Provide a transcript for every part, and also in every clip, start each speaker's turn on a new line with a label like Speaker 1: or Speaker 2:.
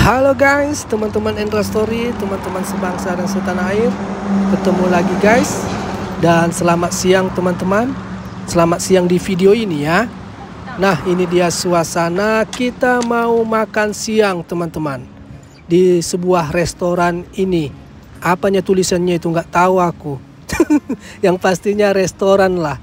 Speaker 1: Halo guys, teman-teman Endra Story, teman-teman sebangsa dan setanah air. Ketemu lagi guys. Dan selamat siang teman-teman. Selamat siang di video ini ya. Nah, ini dia suasana kita mau makan siang teman-teman, di sebuah restoran ini. Apanya tulisannya itu nggak tahu aku. Yang pastinya restoran lah.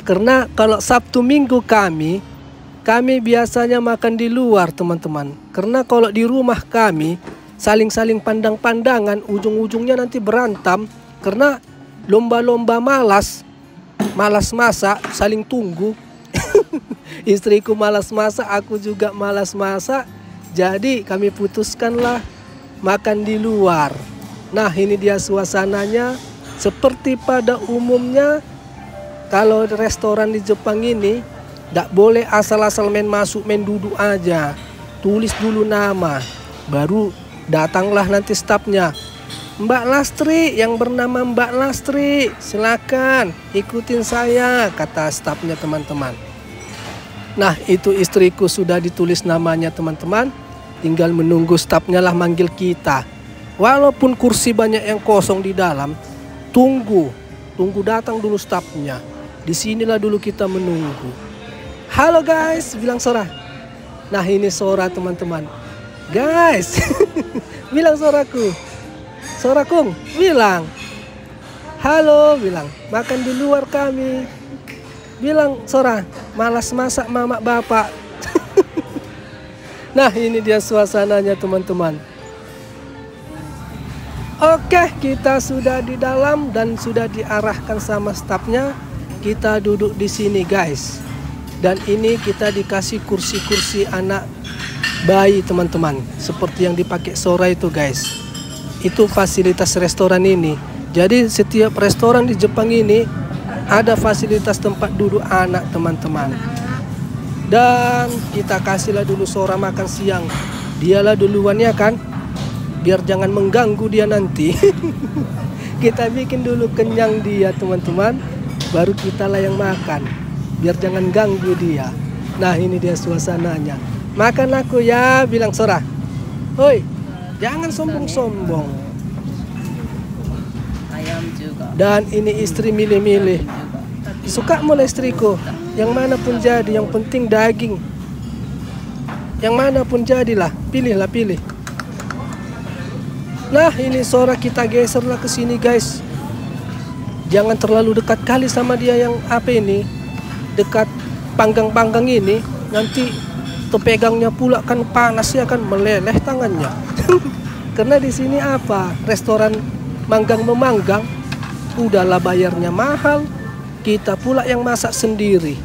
Speaker 1: Karena kalau Sabtu Minggu kami biasanya makan di luar teman-teman. Karena kalau di rumah kami saling-saling pandang-pandangan, ujung-ujungnya nanti berantem. Karena lomba-lomba malas masak, saling tunggu. Istriku malas masak, aku juga malas masak. Jadi kami putuskanlah makan di luar. Nah, ini dia suasananya. Seperti pada umumnya kalau restoran di Jepang ini tidak boleh asal-asal main masuk, main duduk aja. Tulis dulu nama, baru datanglah nanti stafnya. Mbak Lastri, yang bernama Mbak Lastri, silakan ikutin saya, kata stafnya teman-teman. Nah, itu istriku sudah ditulis namanya teman-teman. Tinggal menunggu stafnya lah manggil kita. Walaupun kursi banyak yang kosong di dalam, tunggu datang dulu stafnya. Disinilah dulu kita menunggu. Halo guys, bilang Sora. Nah, ini Sora teman-teman. Guys, bilang Soraku. Sorakung, bilang. Halo, bilang. Makan di luar kami. Bilang Sora, malas masak mamak bapak. Nah, ini dia suasananya teman-teman. Oke, kita sudah di dalam dan sudah diarahkan sama stafnya. Kita duduk di sini guys. Dan ini kita dikasih kursi-kursi anak bayi teman-teman, seperti yang dipakai Sora itu guys. Itu fasilitas restoran ini. Jadi setiap restoran di Jepang ini ada fasilitas tempat duduk anak teman-teman. Dan kita kasihlah dulu Sora makan siang. Dialah duluan ya kan, biar jangan mengganggu dia nanti. Kita bikin dulu kenyang dia teman-teman, baru kita lah yang makan, biar jangan ganggu dia. Nah, ini dia suasananya. Makan aku ya, bilang Sora. Hoi, jangan sombong-sombong.
Speaker 2: Ayam juga.
Speaker 1: Dan ini istri milih-milih. Suka mulai istriku. Yang mana pun jadi, yang penting daging. Yang mana pun jadilah, pilih. Nah, ini Sora kita geserlah ke sini guys. Jangan terlalu dekat kali sama dia yang apa ini. Dekat panggang-panggang ini, nanti terpegangnya pula kan panas ya kan, meleleh tangannya. Karena di sini apa, restoran manggang memanggang, udahlah bayarnya mahal, kita pula yang masak sendiri.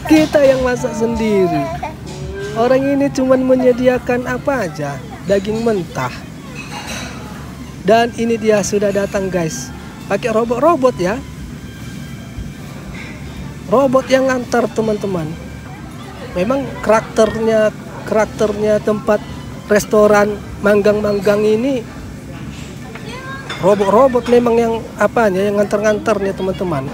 Speaker 1: Kita yang masak sendiri. Orang ini cuman menyediakan apa aja, daging mentah. Dan ini dia sudah datang guys, pakai robot-robot ya. Robot yang ngantar teman-teman. Memang karakternya tempat restoran manggang-manggang ini robot-robot memang yang apanya, yang ngantar-ngantarnya teman-teman.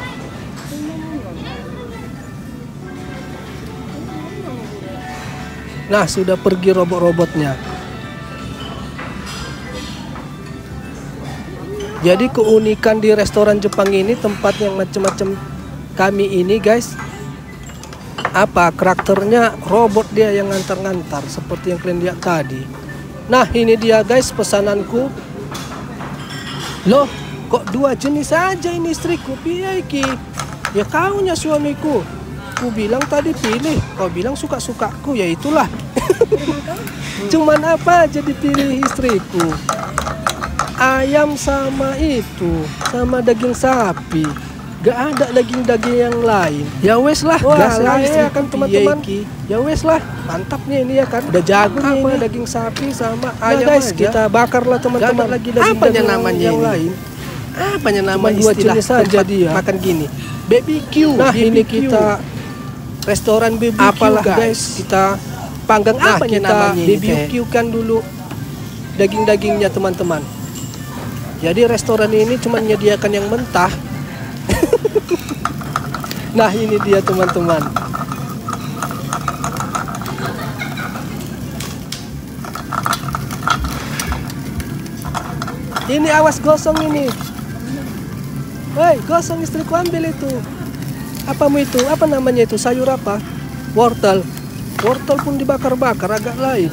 Speaker 1: Nah, sudah pergi robot-robotnya. Jadi keunikan di restoran Jepang ini, tempat yang macam-macam kami ini guys, apa, karakternya robot dia yang ngantar-ngantar seperti yang kalian lihat tadi. Nah, ini dia guys pesananku. Loh, kok dua jenis saja ini istriku? Piye iki? Ya kaunya suamiku. Ku bilang tadi pilih, kau bilang suka-sukaku, ya itulah. Cuman apa aja dipilih istriku? Ayam sama itu, sama daging sapi. Gak ada daging-daging yang lain. Ya wes lah, gas ya kan teman-teman. Ya wes lah, mantapnya ini ya kan. Udah jago nih ini daging sapi sama ayam guys, aja. Kita bakar lah teman-teman. Lagi daging namanya yang lain. Apanya namanya dua jenis saja dia. Makan gini. BBQ. Nah, ini kita restoran BBQ apalah guys. Kita panggang apanya namanya BBQ kan dulu daging-dagingnya teman-teman. Jadi restoran ini cuma menyediakan yang mentah. Nah, ini dia teman-teman. Ini awas gosong ini. Woi, gosong istriku, ambil itu. Apamu itu? Apa namanya itu? Sayur apa? Wortel. Wortel pun dibakar-bakar, agak lain.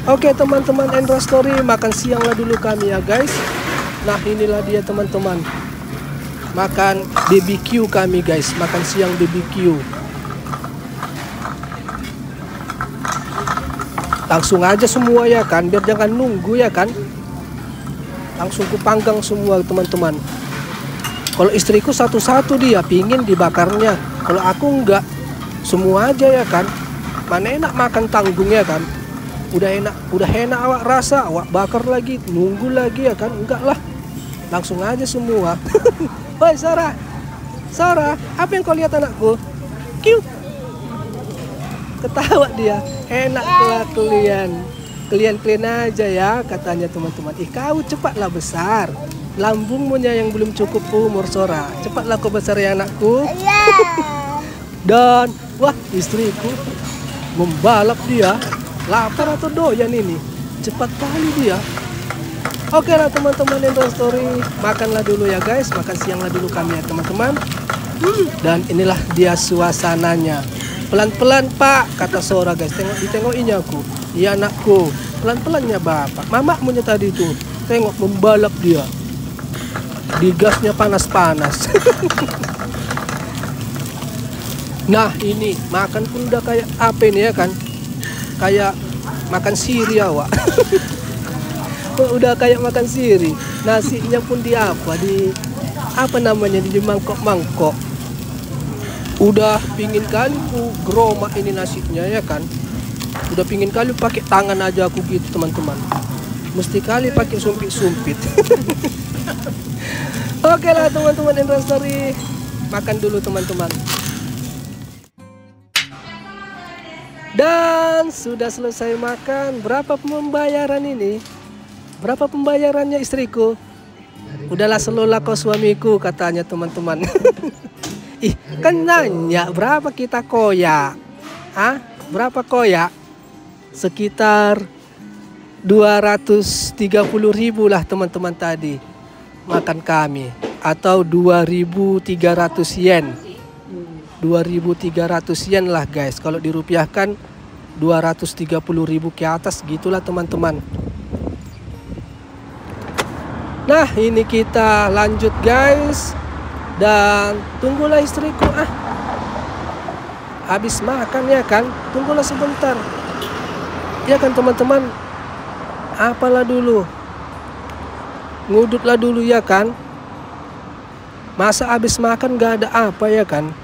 Speaker 1: Oke teman-teman, Endra Story, makan siang lah dulu kami ya guys. Nah inilah dia teman-teman, makan BBQ kami guys, makan siang BBQ. Langsung aja semua ya kan, biar jangan nunggu ya kan. Langsung kupanggang semua teman-teman. Kalau istriku satu-satu dia pingin dibakarnya, kalau aku enggak, semua aja ya kan. Mana enak makan tanggung ya kan. Udah enak awak rasa, awak bakar lagi, nunggu lagi ya kan. Enggak lah, langsung aja semua. Woi Sarah, Sarah, apa yang kau lihat anakku? Kiu, ketawa dia. Enak lah kalian aja ya katanya teman-teman. Kau cepatlah besar, lambungmunya yang belum cukup umur Sora, cepatlah kau besar ya anakku. Dan wah, istriku membalap dia. Lapar atau doyan ini, cepat kali dia. Oke lah teman-teman, Endra Story, makanlah dulu ya guys, makan sianglah dulu kami ya teman-teman. Dan inilah dia suasananya. Pelan-pelan Pak, kata Sora guys. Ditengokinya aku. Iya anakku, pelan-pelannya Bapak. Mamakmunya tadi tuh, tengok membalap dia. Digasnya panas-panas. Nah ini makan pun udah kayak apa ini ya kan? Kayak makan siri awak. Udah kayak makan siri. Nasinya pun di apa namanya, di mangkok-mangkok. Udah pingin kali ku geromak ini nasinya ya kan. Udah pingin kali pakai tangan aja aku gitu teman-teman. Mesti kali pakai sumpit-sumpit. Oke lah teman-teman, Endra Story, makan dulu teman-teman. Dan sudah selesai makan. Berapa pembayaran ini? Berapa pembayarannya istriku? Udahlah selola kau suamiku katanya teman-teman. Ih, kan nanya berapa kita koyak? Hah? Berapa koyak? Sekitar 230.000 lah teman-teman tadi makan kami, atau 2.300 yen. 2.300 yen lah guys, kalau dirupiahkan 230.000 ke atas gitulah teman-teman. Nah ini kita lanjut guys, dan tunggulah istriku habis makan ya kan, tunggulah sebentar ya kan teman-teman. Apalah dulu, ngudutlah dulu ya kan. Masa habis makan gak ada apa ya kan,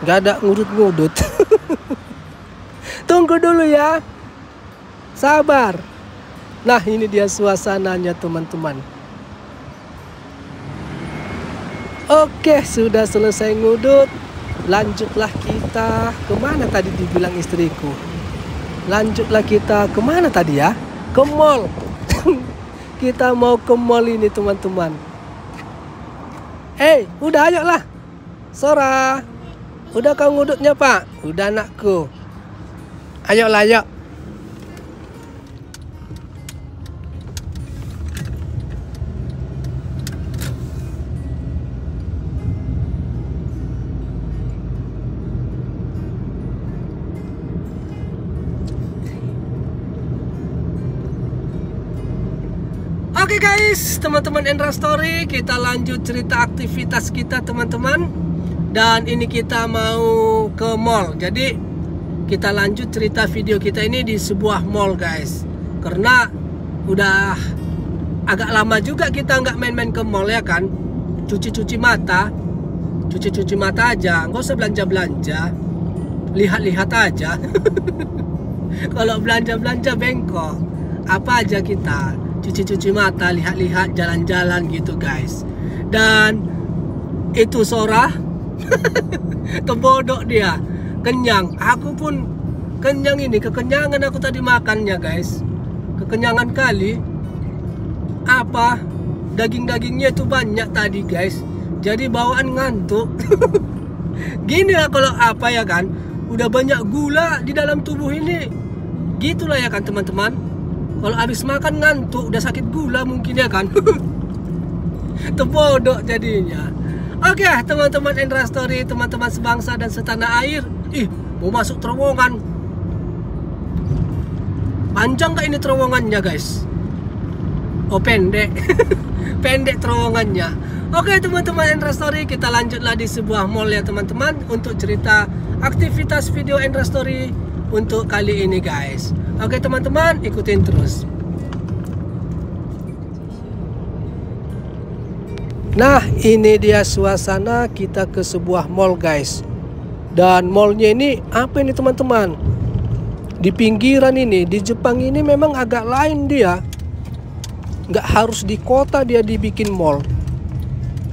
Speaker 1: gak ada ngudut-ngudut. Tunggu dulu ya, sabar. Nah ini dia suasananya teman-teman. Oke, sudah selesai ngudut. Lanjutlah kita kemana tadi dibilang istriku. Lanjutlah kita kemana tadi ya? Ke mall. Kita mau ke mall ini teman-teman. Udah ayo lah Sora. Udah kau ngudutnya Pak? Udah anakku. Ayolah yuk. Oke guys, teman-teman Endra Story, kita lanjut cerita aktivitas kita teman-teman. Dan ini kita mau ke mall. Jadi kita lanjut cerita video kita ini di sebuah mall guys. Karena udah agak lama juga kita nggak main-main ke mall ya kan. Cuci-cuci mata aja, nggak usah belanja-belanja. Lihat-lihat aja. Kalau belanja-belanja bengkok. Apa aja kita cuci-cuci mata, lihat-lihat, jalan-jalan gitu guys. Dan itu Sora kebodok dia, kenyang. Aku pun kenyang ini, kekenyangan aku tadi makannya guys. Kekenyangan kali. Apa? Daging-dagingnya itu banyak tadi guys. Jadi bawaan ngantuk. Gini lah kalau apa ya kan, udah banyak gula di dalam tubuh ini. Gitulah ya kan teman-teman. Kalau habis makan ngantuk, udah sakit gula mungkin ya kan. Terbodoh jadinya. Oke teman-teman Endra Story, teman-teman sebangsa dan setanah air. Ih, mau masuk terowongan. Panjang gak ini terowongannya guys? Oh pendek. Pendek terowongannya. Oke teman-teman Endra Story, kita lanjutlah di sebuah mall ya teman-teman, untuk cerita aktivitas video Endra Story untuk kali ini guys. Oke teman-teman, ikutin terus. Nah ini dia suasana kita ke sebuah mall guys. Dan mallnya ini apa ini teman-teman? Di pinggiran ini, di Jepang ini memang agak lain dia. Nggak harus di kota dia dibikin mall.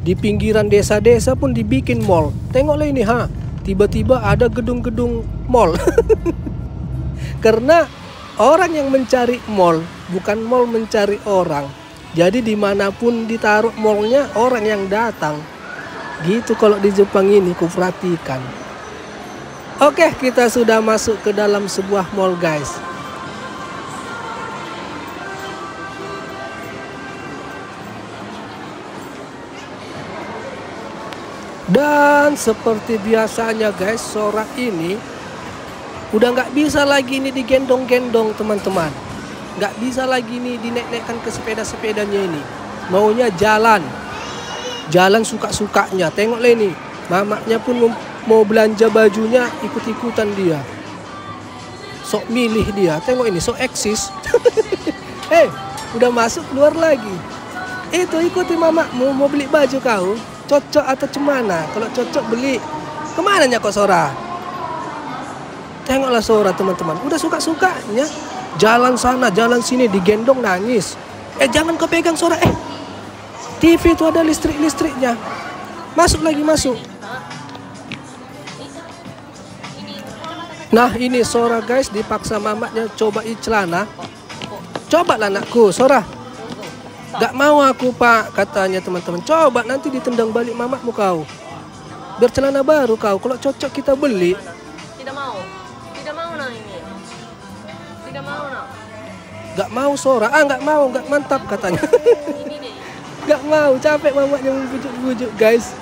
Speaker 1: Di pinggiran desa-desa pun dibikin mall. Tengoklah ini ha, tiba-tiba ada gedung-gedung mall. Karena orang yang mencari mall, bukan mall mencari orang. Jadi dimanapun ditaruh mallnya, orang yang datang. Gitu kalau di Jepang ini kuperhatikan. Oke, kita sudah masuk ke dalam sebuah mall guys. Dan seperti biasanya guys, Sora ini udah nggak bisa lagi ini digendong-gendong teman-teman. Nggak bisa lagi nih dinaik-naikkan ke sepeda-sepedanya ini. Maunya jalan. Jalan suka-sukanya. Tengoklah ini, mamanya pun mau belanja bajunya ikut-ikutan dia. Sok milih dia. Tengok ini, sok eksis. Hei, udah masuk keluar lagi. Itu ikuti mamamu, mau beli baju kau. Cocok atau cemana? Kalau cocok beli. Kemana nya kok Sora? Tengoklah Sora teman-teman. Udah suka-sukanya. Jalan sana, jalan sini, digendong nangis. Jangan kau pegang Sora. TV itu ada listrik-listriknya. Masuk lagi, masuk. Nah ini Sora guys, dipaksa mamaknya cobain celana. Cobalah anakku, Sora. Gak mau aku pak, katanya teman-teman. Coba nanti ditendang balik mamakmu kau. Biar celana baru kau. Kalau cocok kita beli.
Speaker 2: Tidak mau. Tidak mau nah ini. Tidak mau nah.
Speaker 1: Gak mau Sora. Gak mau, gak mantap katanya. Gak mau, capek mamaknya membujuk-bujuk guys.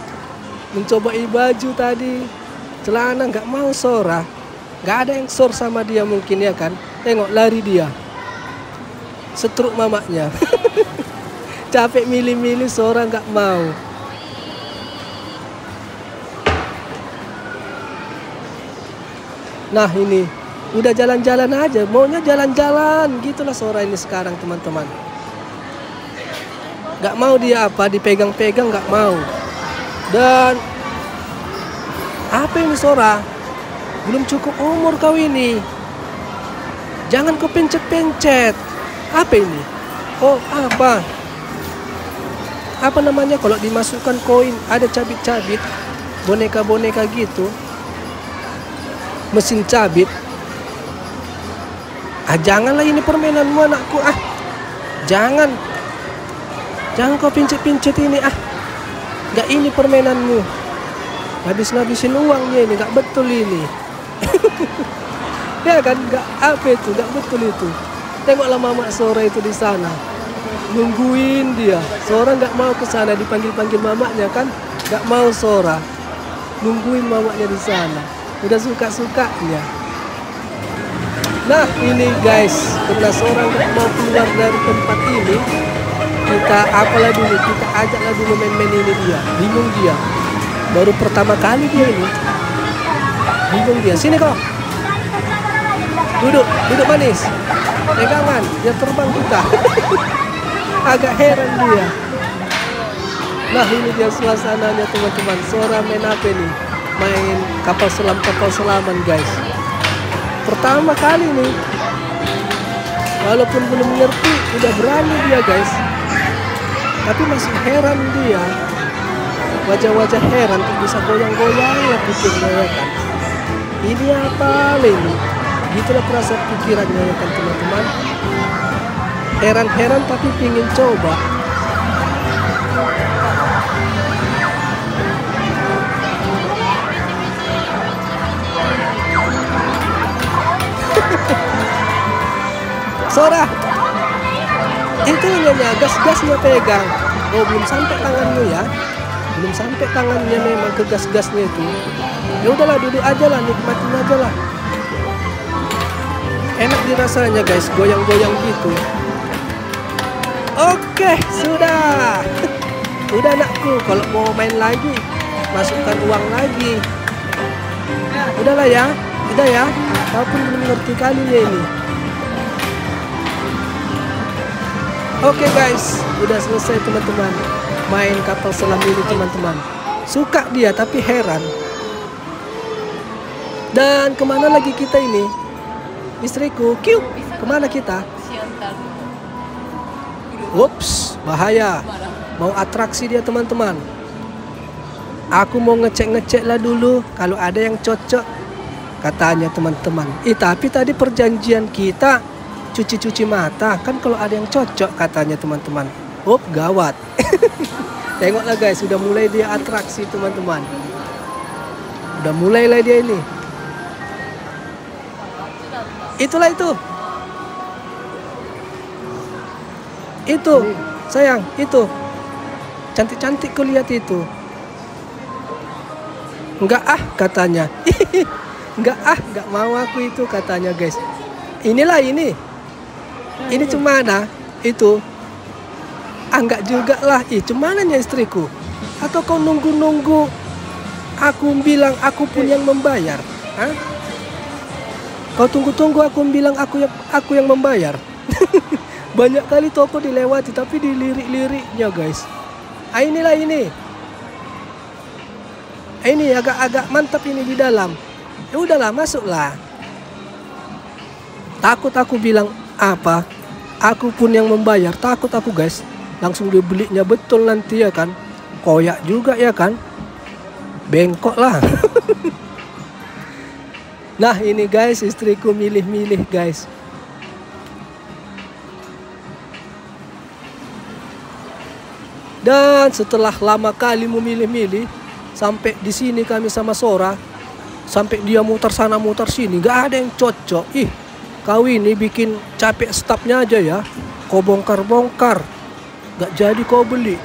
Speaker 1: Mencobai baju tadi, celana, gak mau Sora. Gak ada yang sor sama dia mungkin ya kan. Tengok lari dia. Setruk mamaknya. Capek milih-milih, Sora nggak mau. Nah ini udah jalan-jalan aja, maunya jalan-jalan gitulah Sora ini sekarang teman-teman. Nggak mau dia apa dipegang-pegang, nggak mau. Dan apa ini Sora? Belum cukup umur kau ini. Jangan kau pencet-pencet. Apa ini? Oh apa? Apa namanya kalau dimasukkan koin, ada cabit-cabit, boneka-boneka gitu, mesin cabit. Janganlah ini permainanmu anakku, jangan kau pincet-pincet ini, nggak ini permainanmu, ngabisin uangnya ini, nggak betul ini. Ya kan, nggak apa itu, nggak betul itu. Tengoklah mama Sora itu di sana. Nungguin dia. Sora nggak mau ke sana, dipanggil-panggil mamanya kan, nggak mau Sora. Nungguin mamanya di sana. Udah suka-sukanya. Nah ini guys, karena Sora nggak mau keluar dari tempat ini, kita apalah dulu, kita ajaklah dulu main-main ini dia. Bingung dia. Baru pertama kali dia ini. Bingung dia. Sini kok. Duduk manis. Pegangan, biar terbang kita. Agak heran dia. Nah ini dia suasananya teman-teman. Sora main apa nih? Main kapal selaman guys. Pertama kali nih. Walaupun belum ngerti, udah berani dia guys. Tapi masih heran dia. Wajah-wajah heran tuh bisa goyang-goyang lah pikirnya ya kan. Ini apa ini? Gitulah perasaan pikirannya ya kan teman-teman. Heran-heran tapi pingin coba. Sora, itu nyonya gas-gasnya pegang. Oh, belum sampai tanganmu ya, belum sampai tangannya memang ke gas-gasnya itu. Ya udahlah, duduk aja lah, nikmatin aja lah. Enak dirasanya guys, goyang-goyang gitu. Oke, sudah. Udah anakku, kalau mau main lagi masukkan uang lagi. Udahlah ya, udah ya. Kau pun belum ngerti kali ya ini. Oke guys, udah selesai teman-teman. Main kapal selam ini teman-teman. Suka dia tapi heran. Dan kemana lagi kita ini? Istriku, kiu, kemana kita? Ups, bahaya. Mau atraksi dia teman-teman. Aku mau ngecek-ngecek lah dulu kalau ada yang cocok, katanya teman-teman. Tapi tadi perjanjian kita cuci-cuci mata kan, kalau ada yang cocok katanya teman-teman. Gawat. Tengoklah guys, sudah mulai dia atraksi teman-teman. Udah mulailah dia ini. Itulah itu. Itu, sayang, itu. Cantik-cantik kulihat itu. Enggak katanya. Enggak mau aku itu katanya guys. Inilah ini. Ini cemana itu. Enggak juga lah. Cemananya istriku. Atau kau nunggu-nunggu aku bilang aku pun yang membayar? Hah? Kau tunggu-tunggu aku bilang aku yang membayar. Banyak kali toko dilewati tapi dilirik-liriknya guys. Inilah ini. Ini agak-agak mantap ini di dalam. Ya udahlah, masuklah. Takut aku bilang apa? Aku pun yang membayar. Takut aku guys. Langsung dibelinya betul nanti ya kan. Koyak juga ya kan. Bengkok lah. Nah ini guys, istriku milih-milih guys. Dan setelah lama kali memilih-milih, sampai di sini kami sama Sora, sampai dia muter sana muter sini, nggak ada yang cocok. Kau ini bikin capek stafnya aja ya. Kau bongkar-bongkar, nggak jadi kau beli.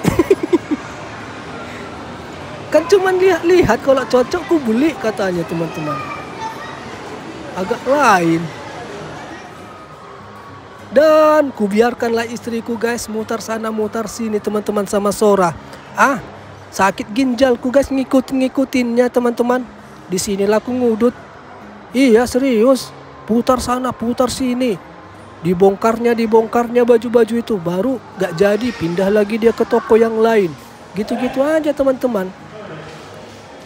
Speaker 1: Kan cuman lihat-lihat, kalau cocok ku beli katanya teman-teman. Agak lain. Dan ku biarkanlah istriku guys mutar sana mutar sini teman-teman sama Sora. Sakit ginjalku guys ngikutinnya teman-teman. Di sinilah aku ngudut. Iya serius. Putar sana putar sini. Dibongkarnya baju-baju itu. Baru gak jadi, pindah lagi dia ke toko yang lain. Gitu-gitu aja teman-teman.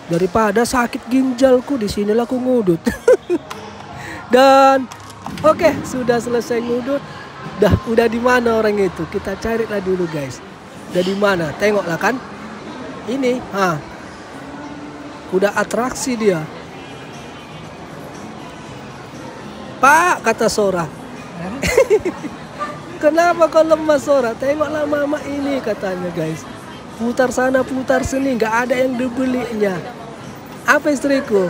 Speaker 1: Daripada sakit ginjalku, di sinilah aku ngudut. Dan oke, sudah selesai ngudut. Udah di mana orang itu? Kita carilah dulu guys. Udah di mana? Tengoklah kan. Ini, udah atraksi dia. Pak, kata Sora. Kenapa kau lemah Sora? Tengoklah mama ini katanya guys. Putar sana putar sini, nggak ada yang dibelinya. Apa istriku?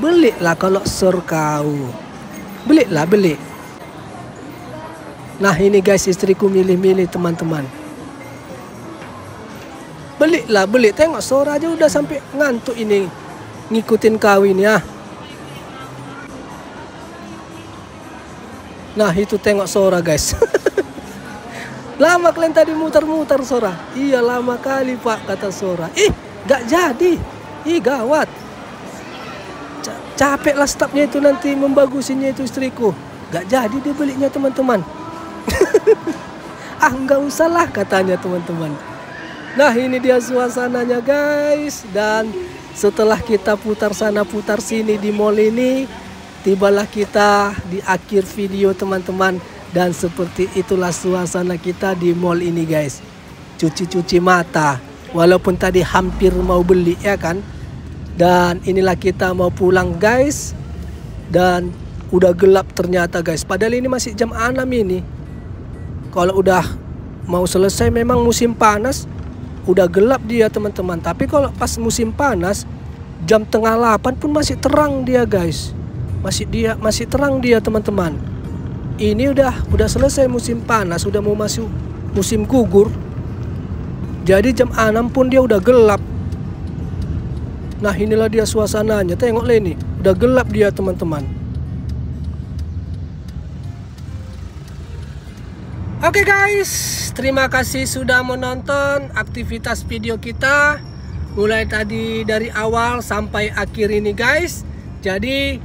Speaker 1: Belilah kalau Sor kau. Belilah, beli. Nah ini guys, istriku milih-milih teman-teman. Belilah, beli. Tengok Sora aja udah sampai ngantuk ini. Ngikutin kawin ya. Nah itu tengok Sora guys. Lama kalian tadi muter-muter Sora. Iya lama kali pak, kata Sora. Gak jadi. Gawat. Capek lah stafnya itu nanti membagusinnya itu istriku. Gak jadi dia belinya teman-teman. Nggak usah lah katanya teman-teman. Nah ini dia suasananya guys. Dan setelah kita putar sana putar sini di mall ini, tibalah kita di akhir video teman-teman. Dan seperti itulah suasana kita di mall ini guys. Cuci-cuci mata. Walaupun tadi hampir mau beli ya kan. Dan inilah kita mau pulang guys. Dan udah gelap ternyata guys. Padahal ini masih jam 6 ini. Kalau udah mau selesai memang musim panas, udah gelap dia teman-teman. Tapi kalau pas musim panas, jam tengah 8 pun masih terang dia guys. Masih terang dia teman-teman. ini udah selesai musim panas, udah mau masuk musim gugur. Jadi jam 6 pun dia udah gelap. Nah, inilah dia suasananya. Tengok Leni, udah gelap dia teman-teman. Oke guys, terima kasih sudah menonton aktivitas video kita mulai tadi dari awal sampai akhir ini guys. Jadi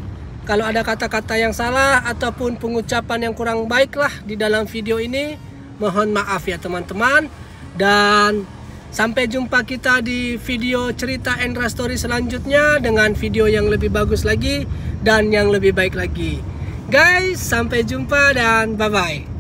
Speaker 1: kalau ada kata-kata yang salah ataupun pengucapan yang kurang baik lah di dalam video ini, mohon maaf ya teman-teman. Dan sampai jumpa kita di video cerita Endra Story selanjutnya dengan video yang lebih bagus lagi dan yang lebih baik lagi. Guys, sampai jumpa dan bye-bye.